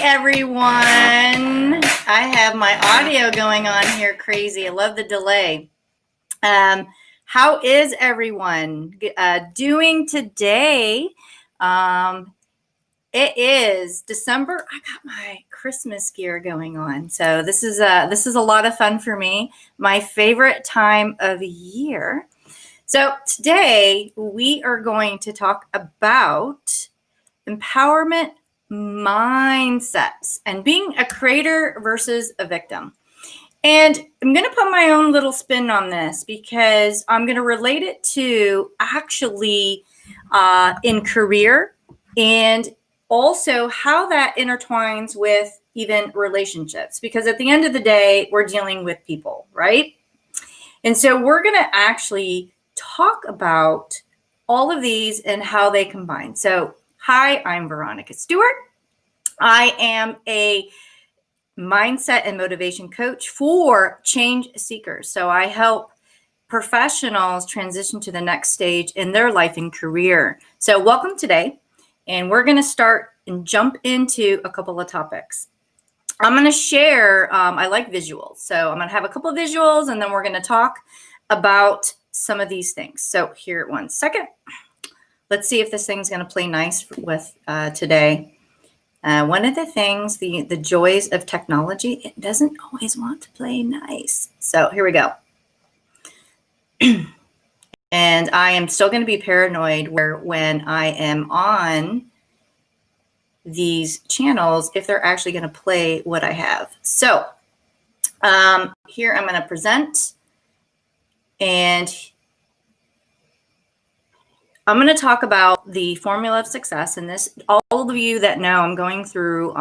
everyone. I have my audio going on here crazy. I love the delay. How is everyone doing today? It is December. I got my Christmas gear going on. So this is a lot of fun for me. My favorite time of year. So today we are going to talk about empowerment mindsets and being a creator versus a victim. And I'm going to put my own little spin on this because I'm going to relate it to actually in career and also how that intertwines with even relationships. Because at the end of the day, we're dealing with people, right? And so we're going to actually talk about all of these and how they combine. So hi, I'm Veronica Stewart. I am a mindset and motivation coach for change seekers. So I help professionals transition to the next stage in their life and career. So welcome today. And we're going to start and jump into a couple of topics. I'm going to share, I like visuals. So I'm going to have a couple of visuals and then we're going to talk about some of these things. So here, 1 second. Let's see if this thing's going to play nice with today. One of the things, the joys of technology, it doesn't always want to play nice. So here we go. And I am still going to be paranoid when I am on these channels, if they're actually going to play what I have. So here I'm going to present, and I'm going to talk about the formula of success. And this, all of you that know, I'm going through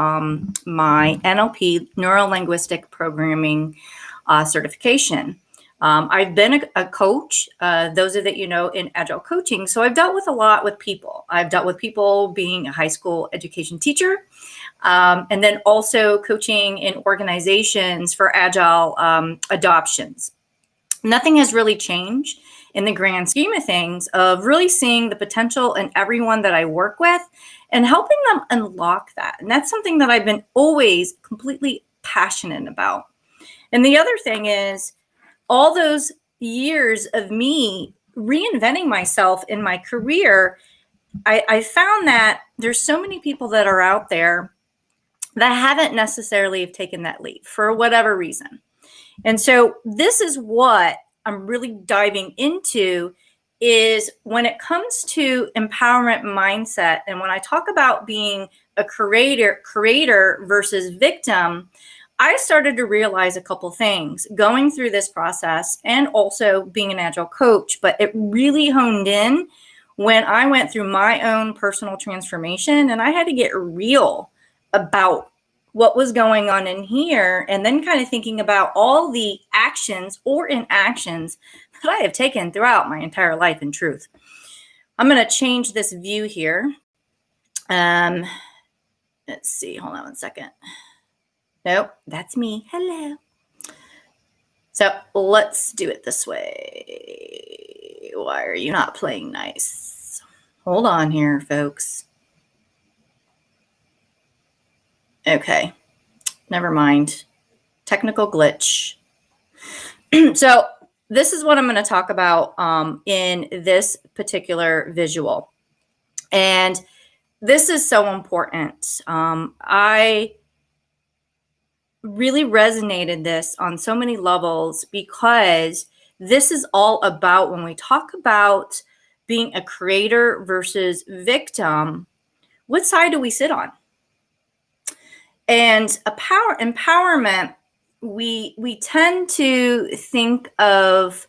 my NLP, Neuro-Linguistic Programming certification. I've been a coach, those of that you know, in agile coaching. So I've dealt with a lot with people. I've dealt with people being a high school education teacher, and then also coaching in organizations for agile adoptions. Nothing has really changed in the grand scheme of things of really seeing the potential in everyone that I work with and helping them unlock that. And that's something that I've been always completely passionate about. And the other thing is all those years of me reinventing myself in my career, I found that there's so many people that are out there that haven't necessarily have taken that leap for whatever reason. And so this is what I'm really diving into is when it comes to empowerment mindset. And when I talk about being a creator versus victim, I started to realize a couple things going through this process and also being an agile coach, but it really honed in when I went through my own personal transformation and I had to get real about what was going on in here, and then kind of thinking about all the actions or inactions that I have taken throughout my entire life in truth. I'm going to change this view here. Let's see, hold on 1 second. Nope, that's me. Hello. So let's do it this way. Why are you not playing nice? Hold on here, folks. Okay, never mind. Technical glitch. So this is what I'm going to talk about in this particular visual. And this is so important. I really resonated this on so many levels because this is all about when we talk about being a creator versus victim, what side do we sit on? And empowerment, we tend to think of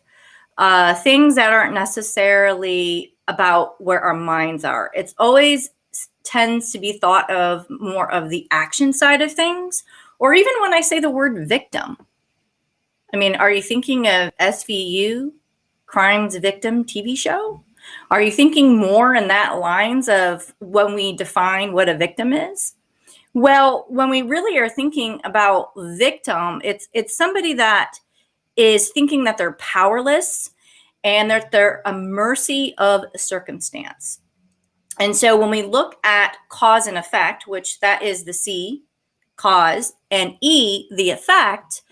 things that aren't necessarily about where our minds are. It's always tends to be thought of more of the action side of things. Or even when I say the word victim, I mean, are you thinking of SVU, Crimes Victim TV show? Are you thinking more in that lines of when we define what a victim is? Well, when we really are thinking about victim, it's somebody that is thinking that they're powerless and that they're a mercy of circumstance. And so when we look at cause and effect, which that is the C, cause, and E, the effect,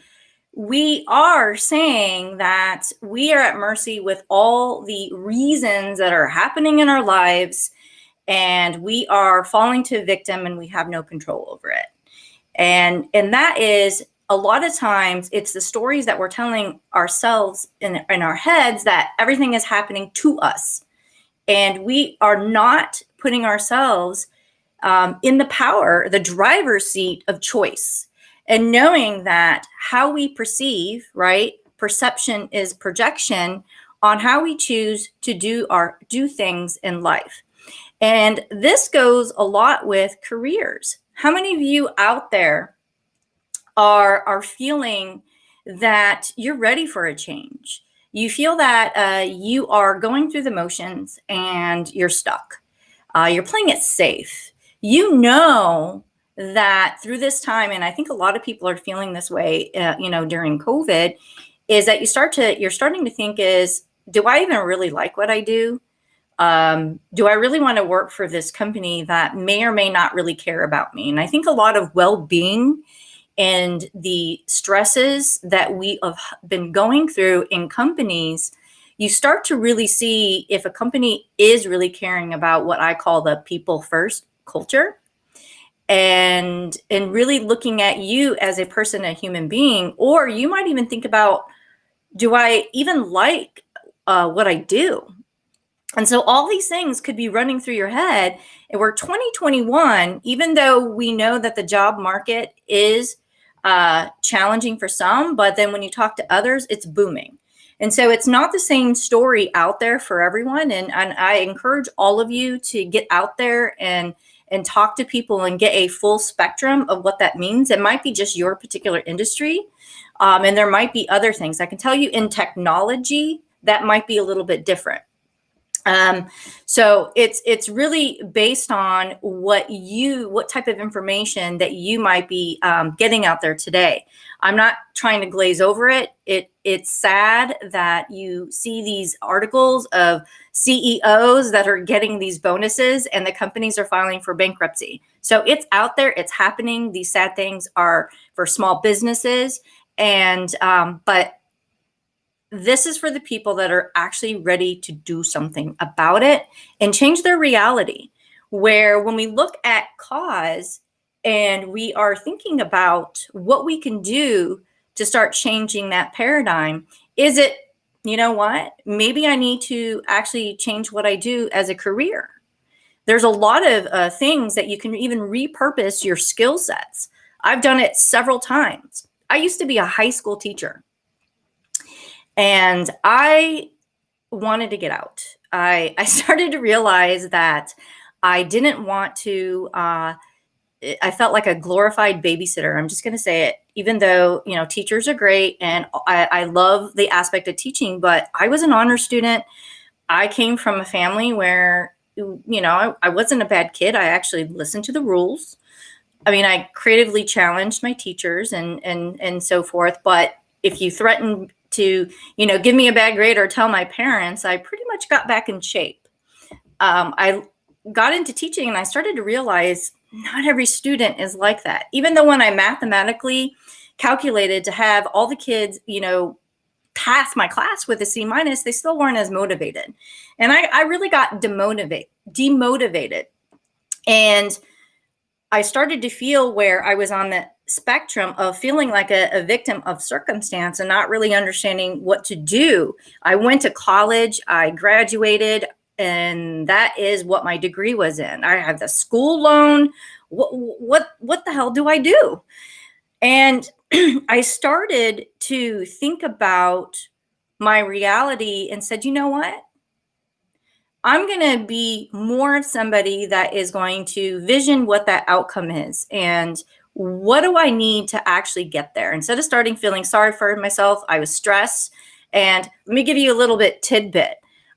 we are saying that we are at mercy with all the reasons that are happening in our lives, and we are falling to a victim and we have no control over it. And that is, a lot of times it's the stories that we're telling ourselves in our heads that everything is happening to us. And we are not putting ourselves in the driver's seat of choice, and knowing that how we perceive, right? Perception is projection on how we choose to do things in life. And this goes a lot with careers. How many of you out there are feeling that you're ready for a change? You feel that you are going through the motions and you're stuck. You're playing it safe. You know that through this time, and I think a lot of people are feeling this way, during COVID, is that you're starting to think is, do I even really like what I do? Do I really want to work for this company that may or may not really care about me? And I think a lot of well-being and the stresses that we have been going through in companies, you start to really see if a company is really caring about what I call the people first culture, and really looking at you as a person, a human being. Or you might even think about, do I even like what I do? And so all these things could be running through your head. And we're 2021, even though we know that the job market is challenging for some, but then when you talk to others, it's booming. And so it's not the same story out there for everyone. And I encourage all of you to get out there and talk to people and get a full spectrum of what that means. It might be just your particular industry. And there might be other things. I can tell you in technology, that might be a little bit different. So it's really based on what type of information that you might be getting out there today. I'm not trying to glaze over it. It's sad that you see these articles of CEOs that are getting these bonuses and the companies are filing for bankruptcy. So it's out there, it's happening. These sad things are for small businesses, and but this is for the people that are actually ready to do something about it and change their reality. Where when we look at cause and we are thinking about what we can do to start changing that paradigm, is it, you know what, maybe I need to actually change what I do as a career. There's a lot of things that you can even repurpose your skill sets. I've done it several times. I used to be a high school teacher. And I wanted to get out. I started to realize that I didn't want to, I felt like a glorified babysitter. I'm just going to say it, even though, teachers are great and I love the aspect of teaching, but I was an honor student. I came from a family where, I wasn't a bad kid. I actually listened to the rules. I mean, I creatively challenged my teachers and so forth. But if you threaten to, give me a bad grade or tell my parents, I pretty much got back in shape. I got into teaching and I started to realize not every student is like that. Even though when I mathematically calculated to have all the kids, pass my class with a C-, they still weren't as motivated. And I really got demotivated. And I started to feel where I was on the spectrum of feeling like a victim of circumstance and not really understanding what to do. I went to college, I graduated, and that is what my degree was in. I had the school loan. What the hell do I do? And I started to think about my reality and said, you know what? I'm going to be more of somebody that is going to vision what that outcome is. And what do I need to actually get there? Instead of starting feeling sorry for myself, I was stressed. And let me give you a little bit tidbit.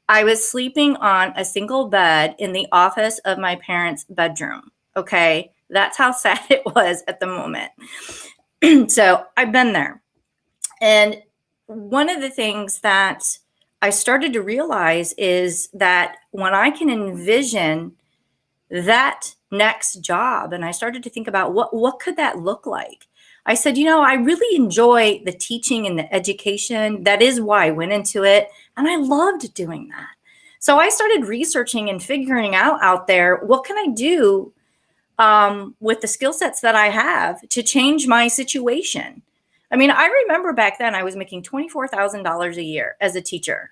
I was sleeping on a single bed in the office of my parents' bedroom. Okay. That's how sad it was at the moment. So I've been there. And one of the things that I started to realize is that when I can envision that next job, and I started to think about what could that look like. I said, I really enjoy the teaching and the education. That is why I went into it, and I loved doing that. So I started researching and figuring out there, what can I do with the skill sets that I have to change my situation? I mean, I remember back then I was making $24,000 a year as a teacher.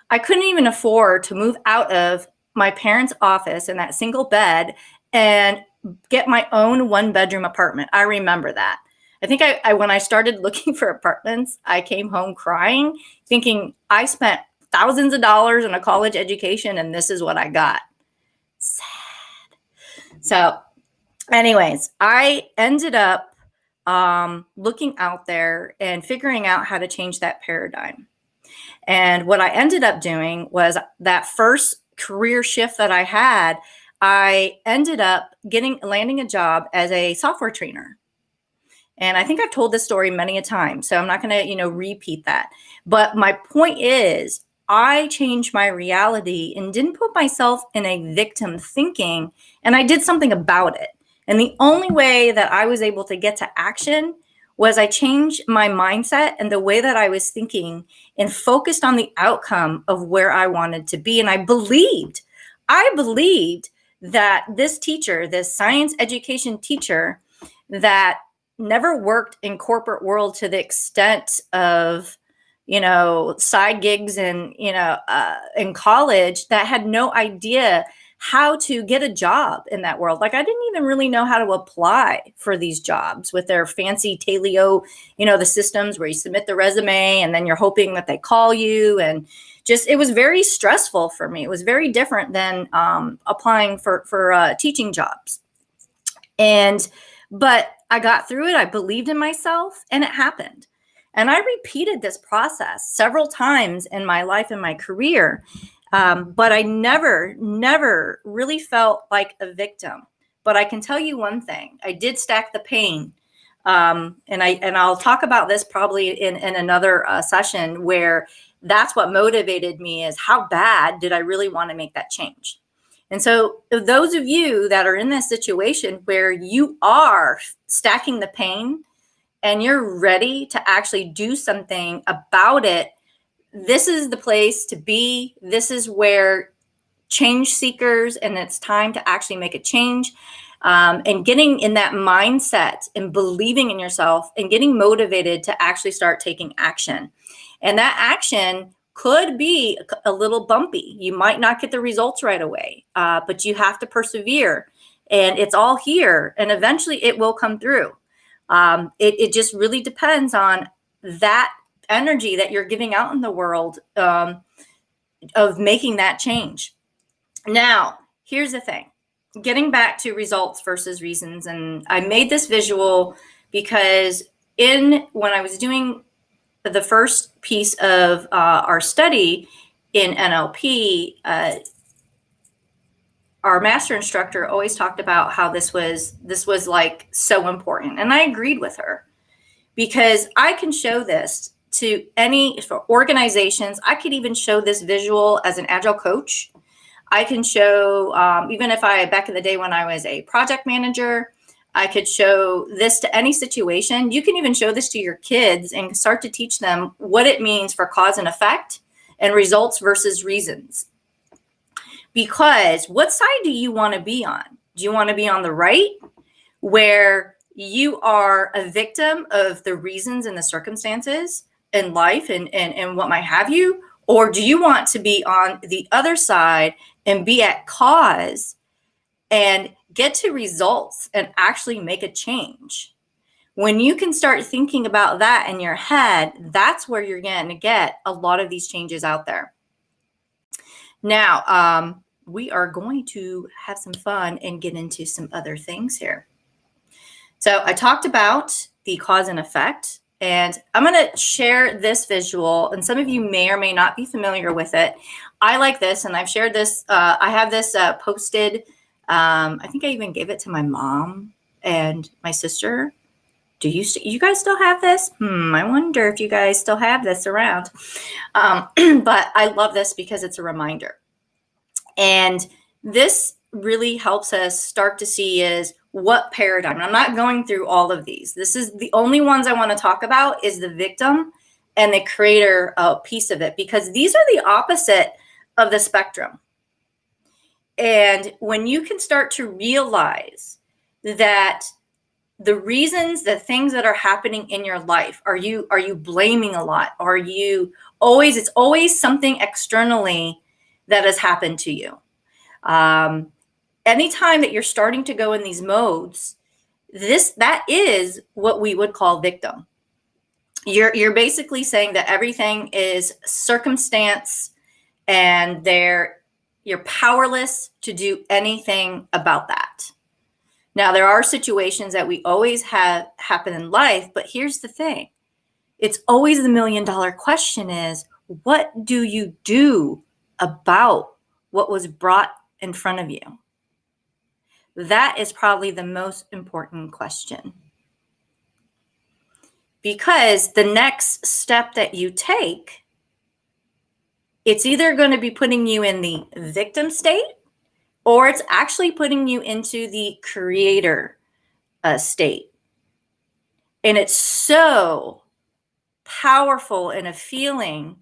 I couldn't even afford to move out of my parents' office in that single bed and get my own 1-bedroom apartment. I remember that. I think I when I started looking for apartments, I came home crying, thinking I spent thousands of dollars on a college education and this is what I got. Sad. So anyways, I ended up looking out there and figuring out how to change that paradigm. And what I ended up doing was that first career shift that I had, I ended up landing a job as a software trainer. And I think I've told this story many a time, so I'm not going to, repeat that. But my point is, I changed my reality and didn't put myself in a victim thinking, and I did something about it. And the only way that I was able to get to action was I changed my mindset and the way that I was thinking and focused on the outcome of where I wanted to be. And I believed that this teacher, this science education teacher that never worked in corporate world to the extent of, side gigs and, in college, that had no idea how to get a job in that world. Like, I didn't even really know how to apply for these jobs with their fancy Taleo, the systems where you submit the resume and then you're hoping that they call you. And just, it was very stressful for me. It was very different than applying for teaching jobs. But I got through it. I believed in myself, and it happened. And I repeated this process several times in my life and my career. But I never really felt like a victim. But I can tell you one thing: I did stack the pain, and I'll talk about this probably in another session, where that's what motivated me, is how bad did I really want to make that change. And so those of you that are in this situation where you are stacking the pain and you're ready to actually do something about it, this is the place to be. This is where change seekers, and it's time to actually make a change, and getting in that mindset and believing in yourself and getting motivated to actually start taking action. And that action could be a little bumpy. You might not get the results right away, but you have to persevere, and it's all here, and eventually it will come through. It just really depends on that energy that you're giving out in the world, of making that change. Now, here's the thing, getting back to results versus reasons. And I made this visual because when I was doing the first piece of our study in NLP, our master instructor always talked about how this was like so important. And I agreed with her, because I can show this to for organizations. I could even show this visual as an agile coach. I can show, even if back in the day when I was a project manager, I could show this to any situation. You can even show this to your kids and start to teach them what it means for cause and effect and results versus reasons. Because what side do you want to be on? Do you want to be on the right, where you are a victim of the reasons and the circumstances in life and what might have you? Or do you want to be on the other side and be at cause and get to results and actually make a change? When you can start thinking about that in your head, that's where you're going to get a lot of these changes out there. Now, we are going to have some fun and get into some other things here. So I talked about the cause and effect, and I'm going to share this visual, and some of you may or may not be familiar with it. I like this, and I've shared this. I have this posted. I think I even gave it to my mom and my sister. Do you guys still have this? I wonder if you guys still have this around. But I love this because it's a reminder. And this really helps us start to see is what paradigm. I'm not going through all of these. This is the only ones I want to talk about is the victim and the creator piece of it, because these are the opposite of the spectrum. And when you can start to realize that the reasons, the things that are happening in your life, are you blaming a lot? Are you always, it's always something externally that has happened to you. Anytime that you're starting to go in these modes, that is what we would call victim. You're basically saying that everything is circumstance and you're powerless to do anything about that. Now, there are situations that we always have happen in life, but here's the thing. It's always the $1 million question is, what do you do about what was brought in front of you? That is probably the most important question. Because the next step that you take, it's either going to be putting you in the victim state, or it's actually putting you into the creator state. And it's so powerful in a feeling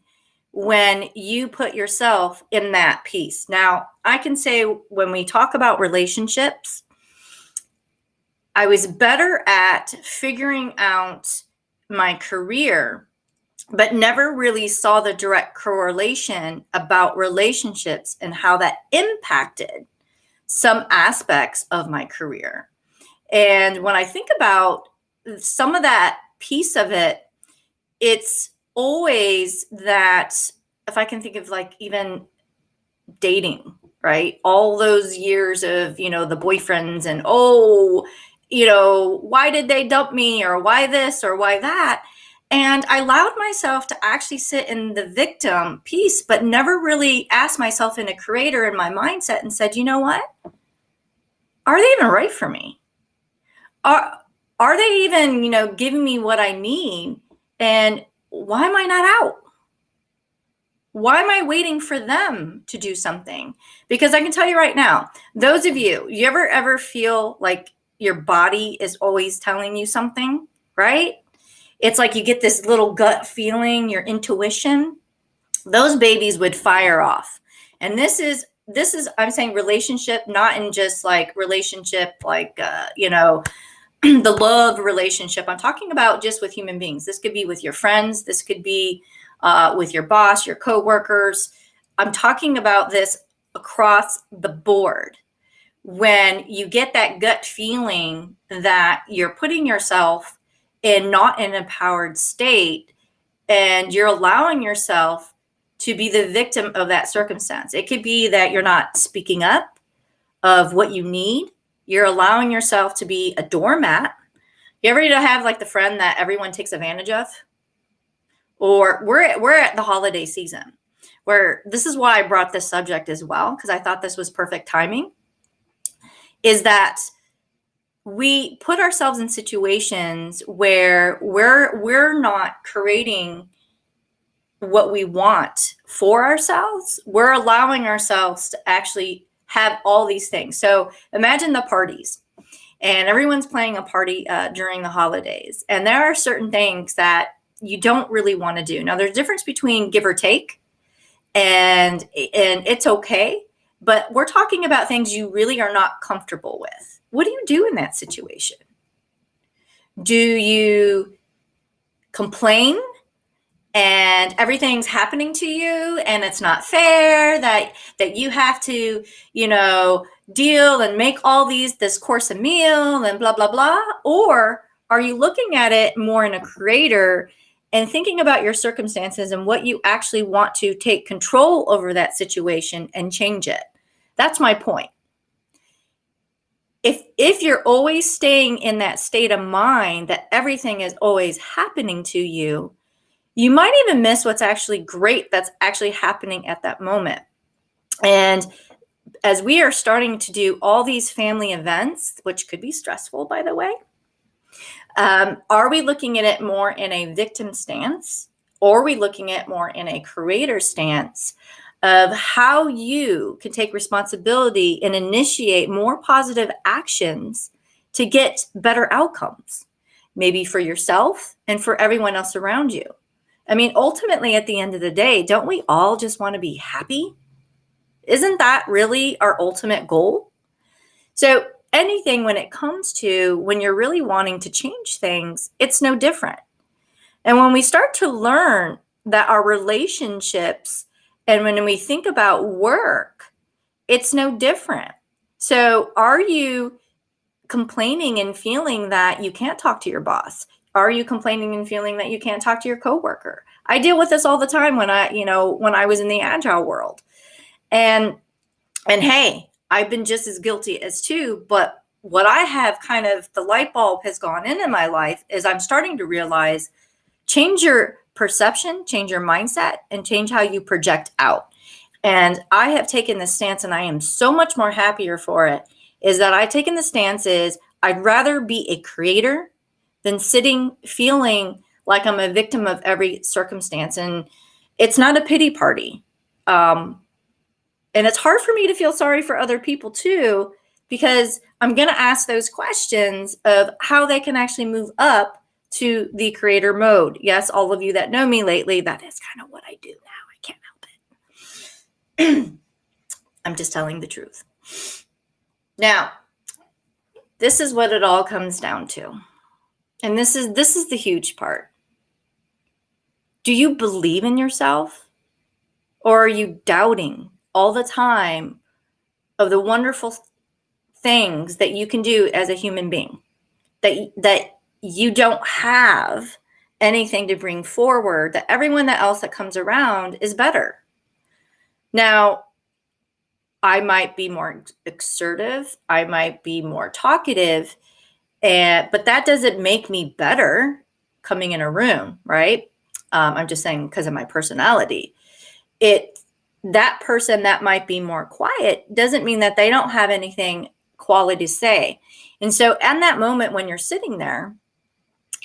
when you put yourself in that piece. Now, I can say when we talk about relationships, I was better at figuring out my career, but never really saw the direct correlation about relationships and how that impacted some aspects of my career. And when I think about some of that piece of it, it's always that, if I can think of like even dating, right? All those years of, the boyfriends and, why did they dump me, or why this or why that? And I allowed myself to actually sit in the victim piece, but never really asked myself in a creator in my mindset and said, you know what? Are they even right for me? Are they even, giving me what I need? And why am I not out? Why am I waiting for them to do something? Because I can tell you right now, those of you ever feel like your body is always telling you something, right? It's like you get this little gut feeling, your intuition. Those babies would fire off. And this is, I'm saying relationship, not in just like relationship, like, the love relationship. I'm talking about just with human beings. This could be with your friends. This could be with your boss, your coworkers. I'm talking about this across the board. When you get that gut feeling that you're putting yourself in not an empowered state, and you're allowing yourself to be the victim of that circumstance. It could be that you're not speaking up of what you need. You're allowing yourself to be a doormat. You ever have like the friend that everyone takes advantage of? Or we're at the holiday season, where this is why I brought this subject as well, because I thought this was perfect timing, is that we put ourselves in situations where we're not creating what we want for ourselves. We're allowing ourselves to actually have all these things. So imagine the parties, and everyone's playing a party during the holidays. And there are certain things that you don't really want to do. Now, there's a difference between give or take, and it's okay. But we're talking about things you really are not comfortable with. What do you do in that situation? Do you complain and everything's happening to you and it's not fair that you have to, deal and make all this course a meal and blah, blah, blah? Or are you looking at it more in a creator and thinking about your circumstances and what you actually want to take control over that situation and change it? That's my point. If you're always staying in that state of mind that everything is always happening to you, you might even miss what's actually great that's actually happening at that moment. And as we are starting to do all these family events, which could be stressful, by the way, are we looking at it more in a victim stance, or are we looking at it more in a creator stance of how you can take responsibility and initiate more positive actions to get better outcomes, maybe for yourself and for everyone else around you. I mean, ultimately, at the end of the day, don't we all just want to be happy? Isn't that really our ultimate goal? So anything when it comes to when you're really wanting to change things, it's no different. And when we start to learn that our relationships and when we think about work, it's no different. So are you complaining and feeling that you can't talk to your boss? Are you complaining and feeling that you can't talk to your coworker? I deal with this all the time when I was in the agile world. And hey, I've been just as guilty as too, but what I have kind of the light bulb has gone in my life is I'm starting to realize change your perception, change your mindset, and change how you project out. And I have taken this stance, and I am so much more happier for it, is that I've taken the stance is I'd rather be a creator than sitting feeling like I'm a victim of every circumstance. And it's not a pity party. And it's hard for me to feel sorry for other people too, because I'm going to ask those questions of how they can actually move up to the creator mode. Yes, all of you that know me lately, that is kind of what I do now. I can't help it. I'm just telling the truth. Now, this is what it all comes down to. And this is the huge part. Do you believe in yourself? Or are you doubting all the time of the wonderful things that you can do as a human being? That you don't have anything to bring forward, that everyone else that comes around is better. Now, I might be more assertive, I might be more talkative, but that doesn't make me better coming in a room, right? I'm just saying because of my personality. That person that might be more quiet doesn't mean that they don't have anything quality to say. And so in that moment when you're sitting there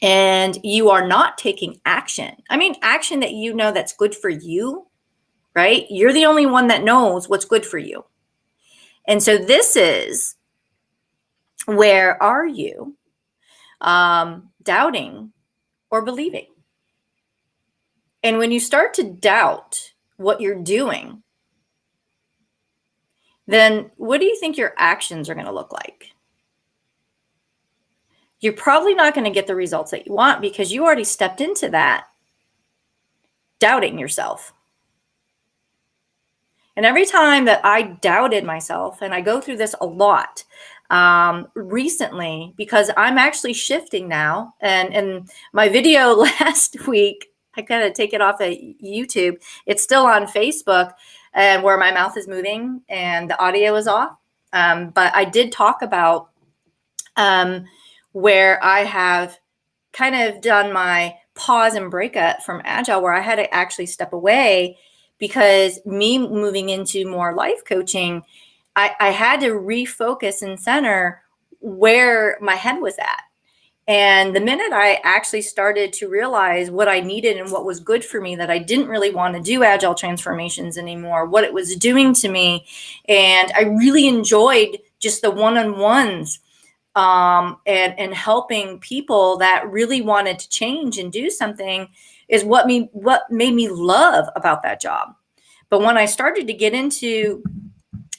and you are not taking action, I mean, action that you know that's good for you, right? You're the only one that knows what's good for you. And so this is where are you doubting or believing? And when you start to doubt what you're doing, then what do you think your actions are going to look like? You're probably not going to get the results that you want because you already stepped into that doubting yourself. And every time that I doubted myself, and I go through this a lot recently because I'm actually shifting now. And my video last week, I gotta take it off of YouTube. It's still on Facebook, and where my mouth is moving and the audio is off. But I did talk about where I have kind of done my pause and breakup from Agile, where I had to actually step away because me moving into more life coaching, I had to refocus and center where my head was at. And the minute I actually started to realize what I needed and what was good for me, that I didn't really want to do agile transformations anymore, what it was doing to me. And I really enjoyed just the one-on-ones and helping people that really wanted to change and do something is what made me love about that job. But when I started to get into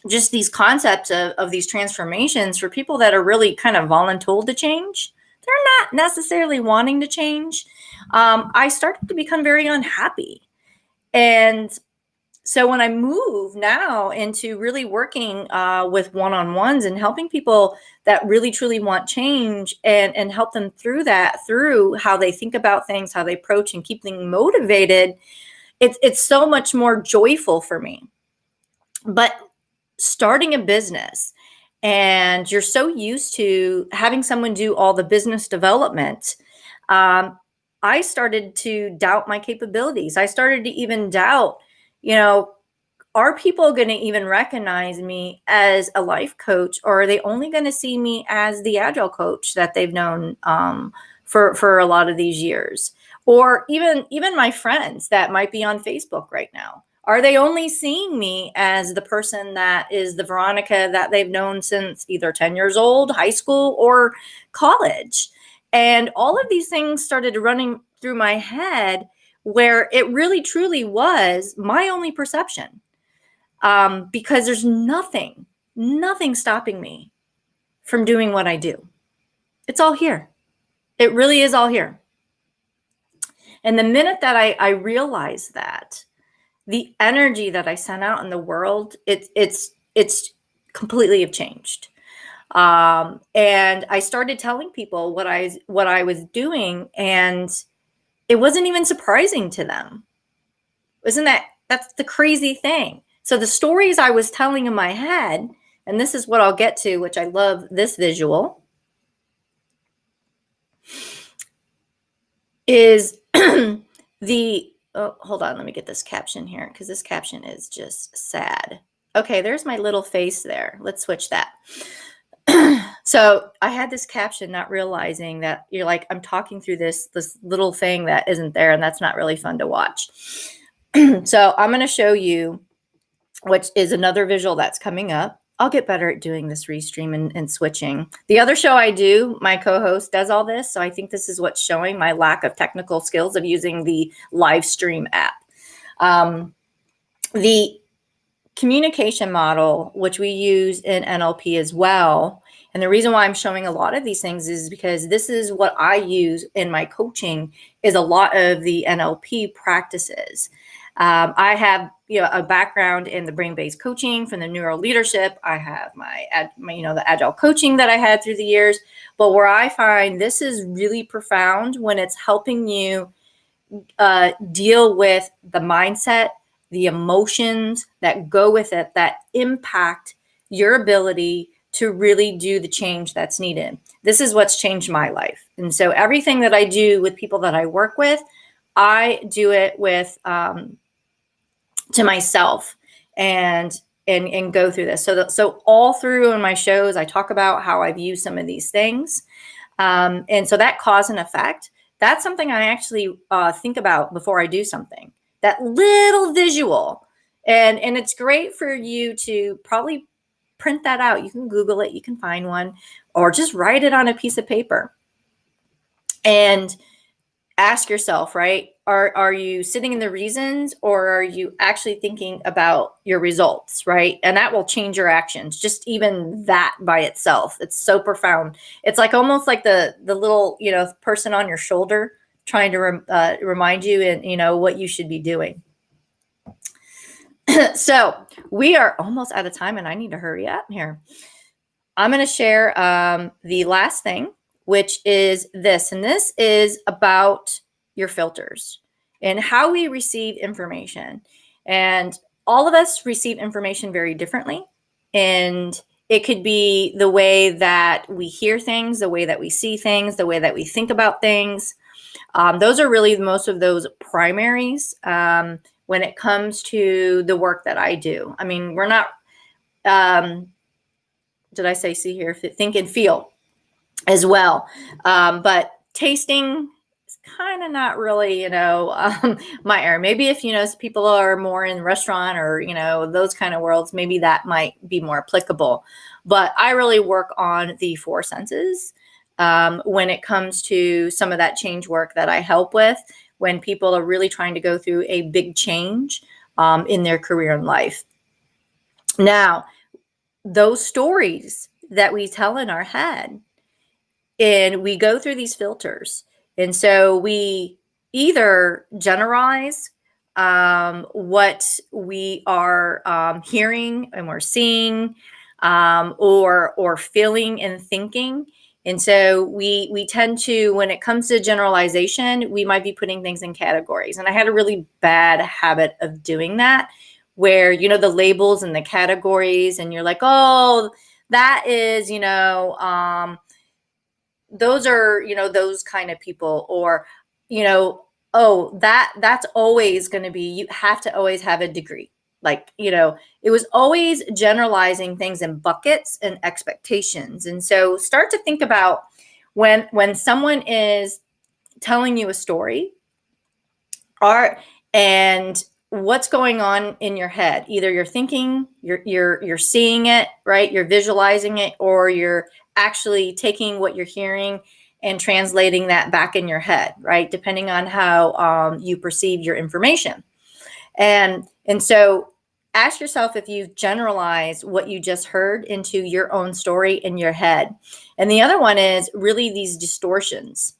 just these concepts of these transformations for people that are really kind of voluntold to change, they're not necessarily wanting to change. I started to become very unhappy. And so when I move now into really working with one-on-ones and helping people that really truly want change and help them through that, through how they think about things, how they approach and keep them motivated, it's so much more joyful for me. But starting a business and you're so used to having someone do all the business development, I started to doubt my capabilities. I started to even doubt, are people going to even recognize me as a life coach, or are they only going to see me as the agile coach that they've known for a lot of these years? Or even my friends that might be on Facebook right now. Are they only seeing me as the person that is the Veronica that they've known since either 10 years old, high school, or college? And all of these things started running through my head where it really truly was my only perception. Because there's nothing stopping me from doing what I do. It's all here. It really is all here. And the minute that I realized that, the energy that I sent out in the world, it's completely have changed. And I started telling people what I was doing, and it wasn't even surprising to them. That's the crazy thing. So the stories I was telling in my head, and this is what I'll get to, which I love this visual, is hold on, let me get this caption here, because this caption is just sad. Okay, there's my little face there. Let's switch that. So I had this caption, not realizing that you're like, I'm talking through this little thing that isn't there, and that's not really fun to watch. So I'm going to show you, which is another visual that's coming up. I'll get better at doing this restream and switching. The other show I do, my co-host does all this. So I think this is what's showing my lack of technical skills of using the live stream app. The communication model, which we use in NLP as well. And the reason why I'm showing a lot of these things is because this is what I use in my coaching, is a lot of the NLP practices. I have a background in the brain-based coaching from the neuro leadership. I have my the agile coaching that I had through the years. But where I find this is really profound when it's helping you deal with the mindset, the emotions that go with it, that impact your ability to really do the change that's needed. This is what's changed my life. And so everything that I do with people that I work with, I do it with to myself and go through this. So all through in my shows, I talk about how I've used some of these things. And so that cause and effect, that's something I actually think about before I do something. That little visual. And it's great for you to probably print that out. You can Google it, you can find one, or just write it on a piece of paper. And ask yourself, right? Are you sitting in the reasons, or are you actually thinking about your results, right? And that will change your actions. Just even that by itself, it's so profound. It's like almost like the little person on your shoulder trying to remind you and what you should be doing. So we are almost out of time, and I need to hurry up here. I'm going to share the last thing, which is this. And this is about your filters and how we receive information. And all of us receive information very differently. And it could be the way that we hear things, the way that we see things, the way that we think about things. Those are really most of those primaries when it comes to the work that I do. I mean, we're not, did I say see, hear, think, and feel as well. But tasting is kind of not really, my area. Maybe if, people are more in restaurant or, those kind of worlds, maybe that might be more applicable. But I really work on the four senses when it comes to some of that change work that I help with when people are really trying to go through a big change in their career and life. Now, those stories that we tell in our head, and we go through these filters. And so we either generalize what we are hearing and we're seeing or feeling and thinking. And so we tend to, when it comes to generalization, we might be putting things in categories. And I had a really bad habit of doing that, where, the labels and the categories, and you're like, oh, that is, those are, those kind of people, or, oh, that's always going to be, you have to always have a degree. Like, it was always generalizing things in buckets and expectations. And so start to think about when someone is telling you a story, and what's going on in your head. Either you're thinking, you're seeing it, right? You're visualizing it, or you're actually taking what you're hearing and translating that back in your head, right? Depending on how you perceive your information. And so ask yourself if you've generalized what you just heard into your own story in your head. And the other one is really these distortions.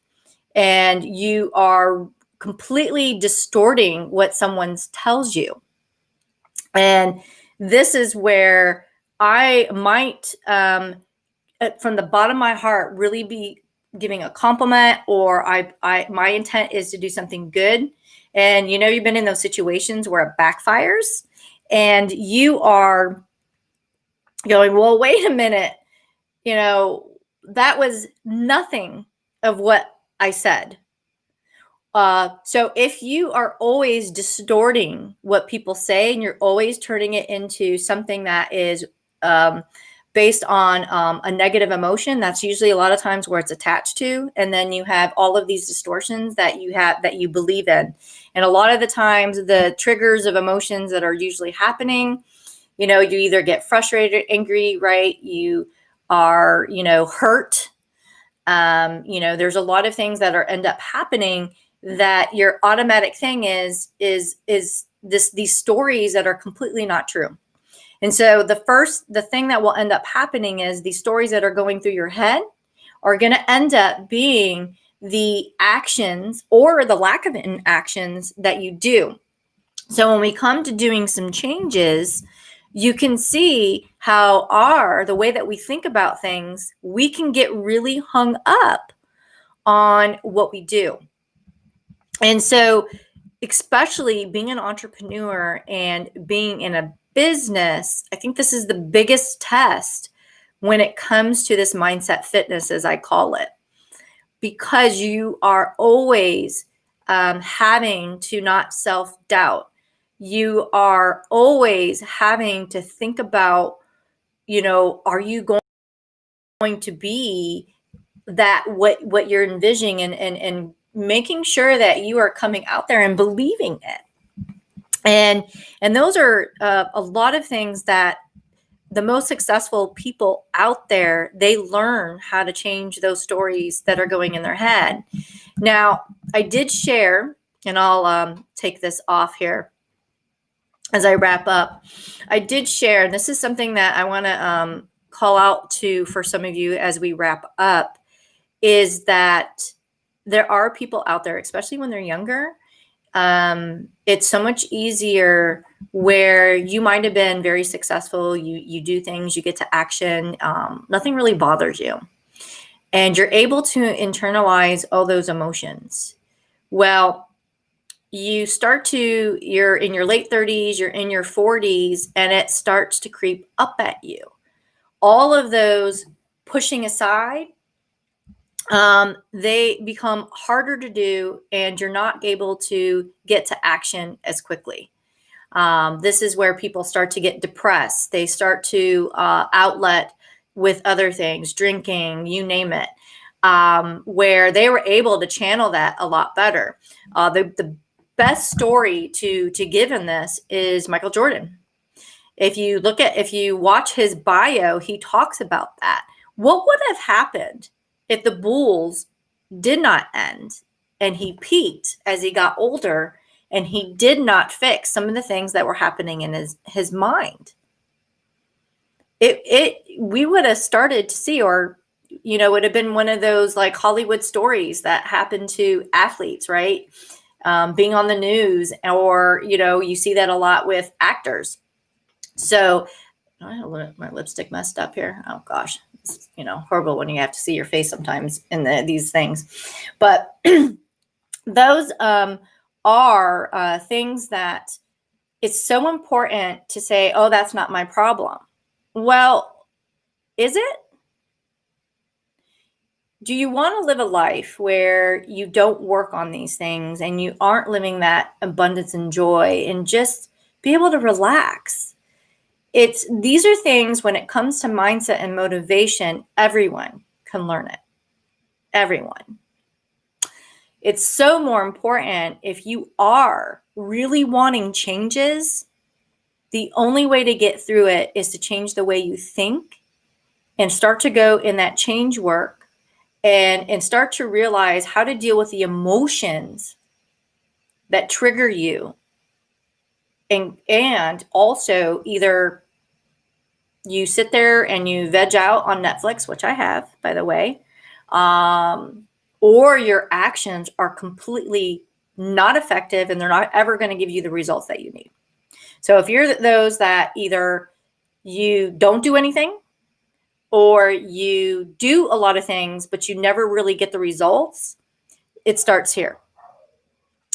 And you are completely distorting what someone tells you. And this is where I might, from the bottom of my heart, really be giving a compliment, or my intent is to do something good. And you've been in those situations where it backfires, and you are going, well, wait a minute, that was nothing of what I said. So if you are always distorting what people say, and you're always turning it into something that is based on a negative emotion, that's usually a lot of times where it's attached to. And then you have all of these distortions that you believe in. And a lot of the times the triggers of emotions that are usually happening, you either get frustrated, angry, right? You are, hurt. There's a lot of things that end up happening that your automatic thing is these stories that are completely not true. And so the thing that will end up happening is these stories that are going through your head are going to end up being the actions or the lack of actions that you do. So when we come to doing some changes, you can see how the way that we think about things, we can get really hung up on what we do. And so, especially being an entrepreneur and being in a business, I think this is the biggest test when it comes to this mindset fitness, as I call it, because you are always having to not self-doubt. You are always having to think about, are you going to be that what you're envisioning, and making sure that you are coming out there and believing it. And those are a lot of things that the most successful people out there, they learn how to change those stories that are going in their head. Now, I did share, and I'll take this off here as I wrap up. I did share, and this is something that I want to call out to for some of you as we wrap up, is that there are people out there, especially when they're younger. It's so much easier where you might have been very successful. You do things, you get to action. Nothing really bothers you. And you're able to internalize all those emotions. Well, you're in your late 30s, you're in your 40s, and it starts to creep up at you. All of those pushing aside, they become harder to do, and you're not able to get to action as quickly. This is where people start to get depressed. They start to outlet with other things, drinking, you name it, where they were able to channel that a lot better. The best story to give in this is Michael Jordan. If you watch his bio, he talks about that. What would have happened if the Bulls did not end and he peaked as he got older and he did not fix some of the things that were happening in his mind? We would have started to see, or it would have been one of those like Hollywood stories that happen to athletes, right? Being on the news, or you see that a lot with actors. So I have my lipstick messed up here. Oh gosh, it's, horrible when you have to see your face sometimes in these things. But those are things that it's so important to say, oh, that's not my problem. Well, is it? Do you want to live a life where you don't work on these things and you aren't living that abundance and joy and just be able to relax? These are things, when it comes to mindset and motivation, everyone can learn it. Everyone. It's so more important if you are really wanting changes, the only way to get through it is to change the way you think and start to go in that change work and start to realize how to deal with the emotions that trigger you. And also either you sit there and you veg out on Netflix, which I have, by the way, or your actions are completely not effective and they're not ever going to give you the results that you need. So if you're those that either you don't do anything or you do a lot of things, but you never really get the results, it starts here.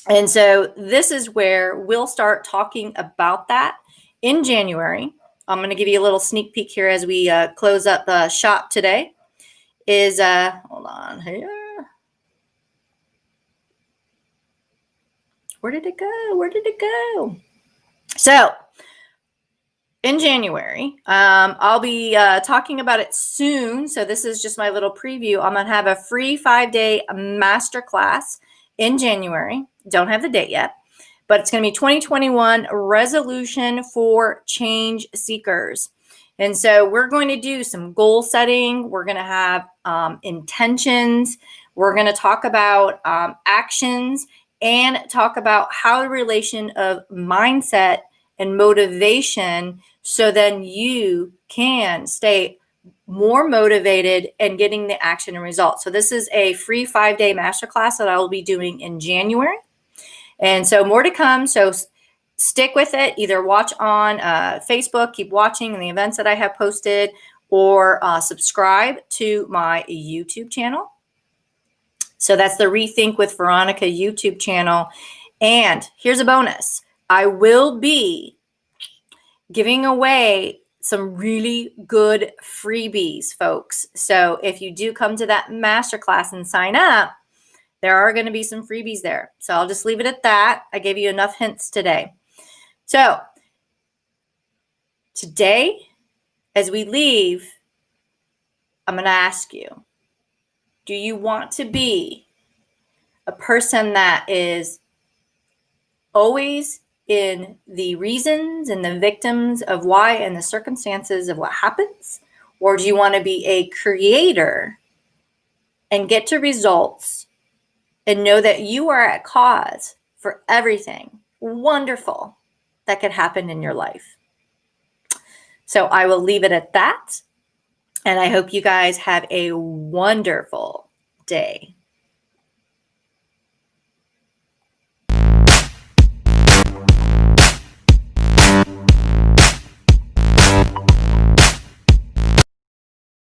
And so this is where we'll start talking about that in January. I'm going to give you a little sneak peek here as we close up the shop today. Hold on here. Where did it go? So in January, I'll be talking about it soon. So this is just my little preview. I'm going to have a free 5-day masterclass in January. Don't have the date yet, but it's going to be 2021 resolution for change seekers. And so we're going to do some goal setting. We're going to have intentions. We're going to talk about actions and talk about how the relation of mindset and motivation, so then you can stay more motivated and getting the action and results. So this is a free 5-day masterclass that I will be doing in January. And so more to come. So stick with it. Either watch on Facebook, keep watching the events that I have posted, or subscribe to my YouTube channel. So that's the ReThink with Veronica YouTube channel. And here's a bonus. I will be giving away some really good freebies, folks. So if you do come to that masterclass and sign up, there are going to be some freebies there. So I'll just leave it at that. I gave you enough hints today. So today, as we leave, I'm going to ask you, do you want to be a person that is always in the reasons and the victims of why and the circumstances of what happens? Or do you want to be a creator and get to results and know that you are at cause for everything wonderful that could happen in your life? So I will leave it at that. And I hope you guys have a wonderful day.